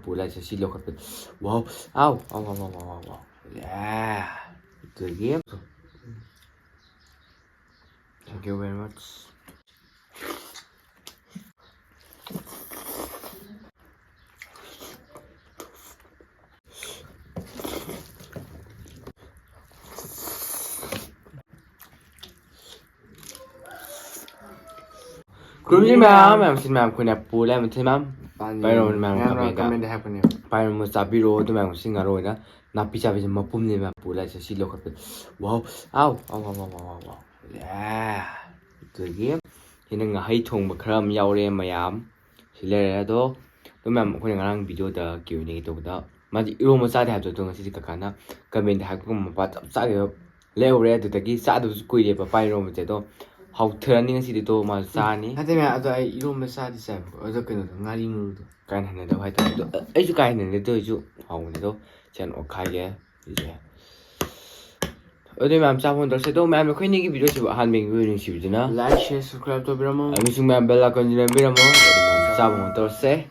Pulai silo kapit. Wow. Ow. Wow, wow, wow, wow, wow. Yeah. Good game. Thank you very much. Kurumji ma'am, sin ma'am kuna pula ma'am sin ma'am. Pairo ma'am comment happening. Pairo mo sabiro to ma'am singaro na. Napisa bisa mapum ni ma'am pula silo kapit. Wow. Ow. Wow, wow, wow, wow, wow. Yeah. Good game. Hinang hay thong ba khram yaure mayam. Sile do. To ma'am kuna ngarang video da Q&A to da. Madi iro mo sa de ha to ngasi kakana. Comment ha ko mo pa sa ge leore do da gi sa do kuile pa pairo mo te do. How turning a city to my sunny. I think I don't miss sad self. I look at the Naring kind of the white. As you kind of do you how little Chen or Kaya is there. Other ma'am, someone does say, oh, ma'am, can you give videos about handmade winning shoes? Like, share, subscribe to Bramo. I'm missing my Bella Conjure Bramo. Someone does say.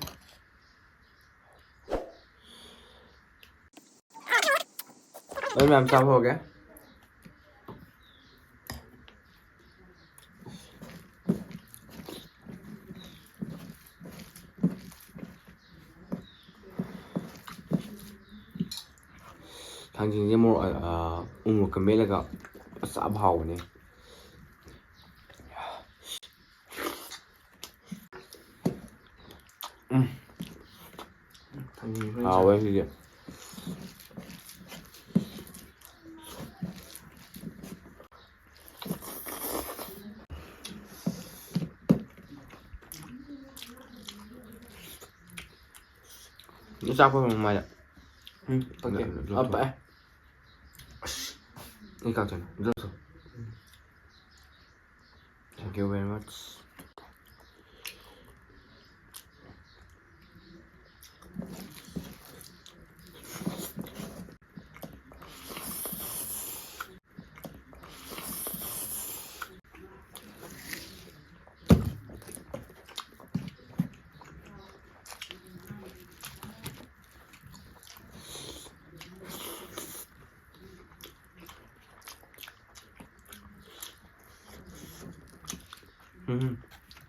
Oh, ma'am, someone again. 당신이 뭐 그 메라가 싸바오네. 왜 이게? Nó sao không mày ạ? Ok. Vậy. Đi cào chân. Rất rồi. Thank you very much.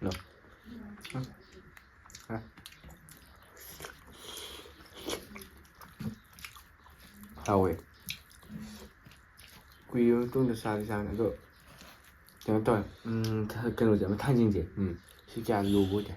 No. How vậy? Quý yêu tôi được sao thì sao nữa rồi? Chúng tôi cái nội dung thanh chính gì? Xin chào lưu vui đấy.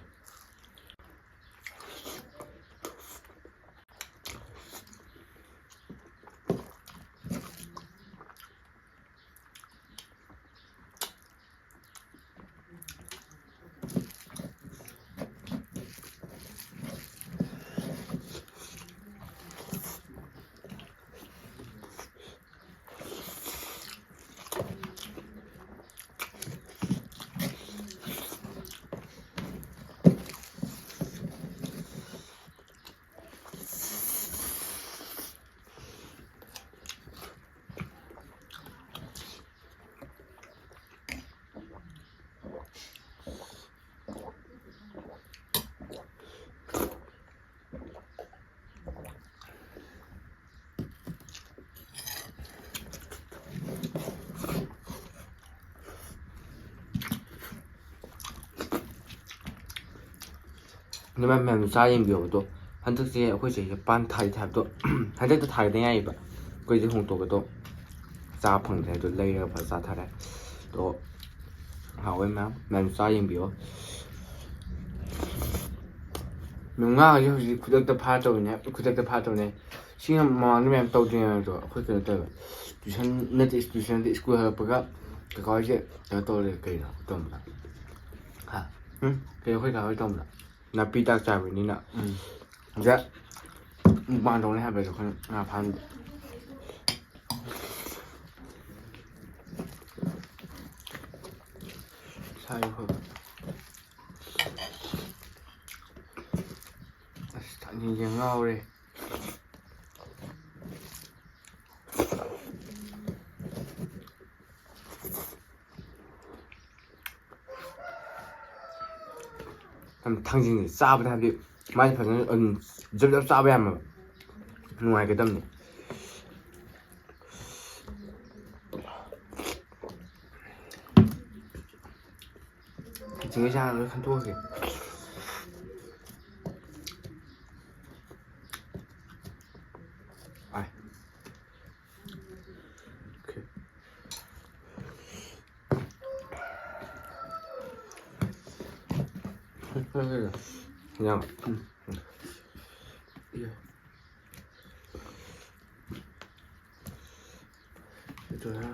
Nhưng mà mẹ xa em biểu tôi hắn thực sự có thể ban thay thay tôi hắn thực thay thế này vậy có thể không tôi tôi xa phần thế tôi lấy ra và xa thay đấy tôi hảo em mẹ xa em biểu mình ngã rồi cứ được tập phá tôi nhé cứ được tập phá tôi này xin mà nó mẹ tàu tiền rồi cứ được tập tuition net tuition đi school học cái coi chứ tôi được cái nào tôi mà hả cái hơi nào hơi tôi mà na pita chai ni na ja ban dong le ha be so khan na phan sai ho ta ni yang ngao re 당신이 싸우다 하는데 ꯃꯥꯁꯦ ꯐꯖꯅ ꯖꯞ ꯖꯞ ꯆꯥꯕ ꯌꯥꯝꯃꯦꯕ ꯅꯨꯡꯉꯥꯏꯒꯗꯕꯅꯤ ꯆꯤꯡꯒꯤ ꯆꯥꯡꯗꯣ ꯈꯟꯇꯣꯛꯑꯒꯦ ai okay nha itu ya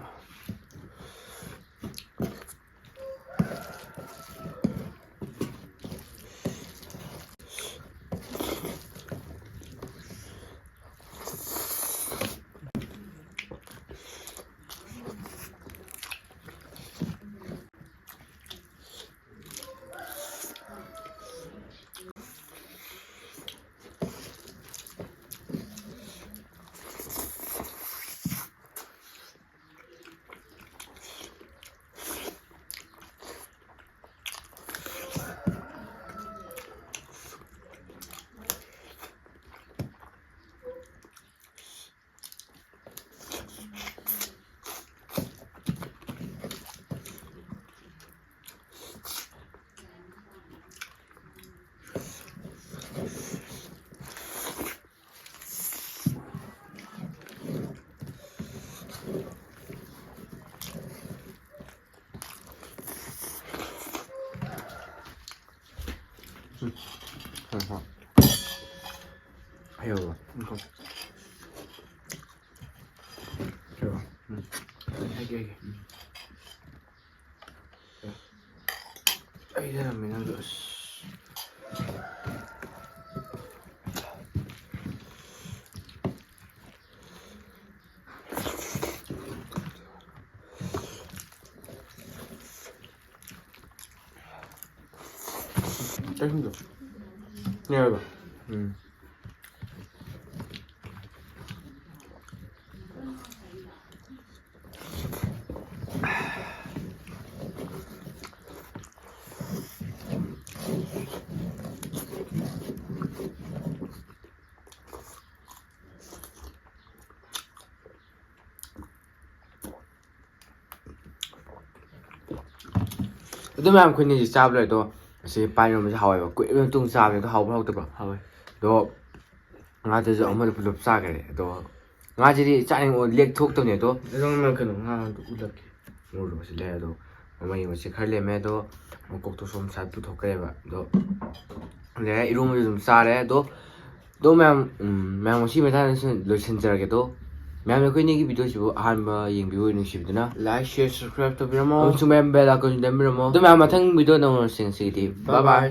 ayo lagi ay dami ng Diyos ay hindi nga ba ꯑꯗꯨ ꯃꯌꯥꯝ ꯑꯩꯈꯣꯏꯅ ꯆꯥꯕ ꯂꯣꯏꯗꯣ ꯑꯁꯤ ꯄꯥꯏꯔꯣꯝꯕꯁꯦ ꯍꯥꯎꯋꯦꯕ ꯀꯨꯏꯔꯕ ꯃꯇꯨꯡ ꯆꯥꯕꯅꯦ ꯑꯗꯣ ꯍꯥꯎꯕ꯭ꯔꯥ ꯍꯥꯎꯇꯕ꯭ꯔꯥ ꯍꯥꯎꯋꯦ ꯑꯗꯣ ꯉꯥꯗꯁꯨ ꯑꯃꯗ ꯄꯨꯂꯞ ꯆꯥꯈꯔꯦ ꯑꯗꯣ ꯉꯥꯁꯤꯗꯤ ꯆꯥꯅꯤꯡꯕ ꯂꯦꯛ ꯊꯣꯛꯇꯕꯅꯦ ꯑꯗꯣ ꯑꯗꯨꯝ ꯀꯩꯅꯣ ꯉꯥꯗꯣ ꯎꯠꯂꯛꯀꯦ ꯉꯧꯔꯕꯁꯤ ꯂꯩ ꯑꯗꯣ ꯃꯃꯩ ꯃꯁꯤ ꯈꯔ ꯂꯦꯝꯃꯦ ꯑꯗꯣ ꯃꯀꯣꯛꯇꯣ ꯁꯣꯝ ꯁꯥꯏꯗ ꯄꯨꯊꯣꯛꯈ꯭ꯔꯦꯕ ꯑꯗꯣ ꯂꯩꯔꯦ ꯏꯔꯣꯟꯕꯁꯨ ꯑꯗꯨꯝ ꯆꯥꯔꯦ ꯑꯗꯣ ꯃꯌꯥꯝ ꯉꯁꯤ ꯃꯇꯥꯡꯗ ꯂꯣꯏꯁꯤꯟꯖꯔꯒꯦ ꯑꯗꯣ ꯃꯌꯥꯝ ꯑꯩꯈꯣꯏꯅꯤꯒꯤ ꯚꯤꯗꯤꯑꯣꯁꯤꯕꯨ ꯑꯍꯥꯟꯕ ꯌꯦꯡꯕꯤꯌꯨ ꯅꯨꯡꯁꯤꯕꯤꯗꯨꯅ ꯂꯥꯏꯛ ꯁꯤꯌꯔ ꯁꯕꯁꯀ꯭ꯔꯥꯏꯕ ꯇꯧꯕꯤꯔꯝꯃꯣ ꯑꯃꯁꯨꯡ ꯃꯌꯥꯝ ꯕꯦꯜ ꯑꯥꯏꯀꯟꯁꯨ ꯅꯝꯕꯤꯔꯝꯃꯣ ꯑꯗꯣ ꯃꯌꯥꯝ ꯃꯊꯪ ꯚꯤꯗꯤꯑꯣ ꯅꯪꯉꯣꯟꯁꯤꯡ ꯁꯤꯗꯤ ꯕꯥꯏ ꯕꯥꯏ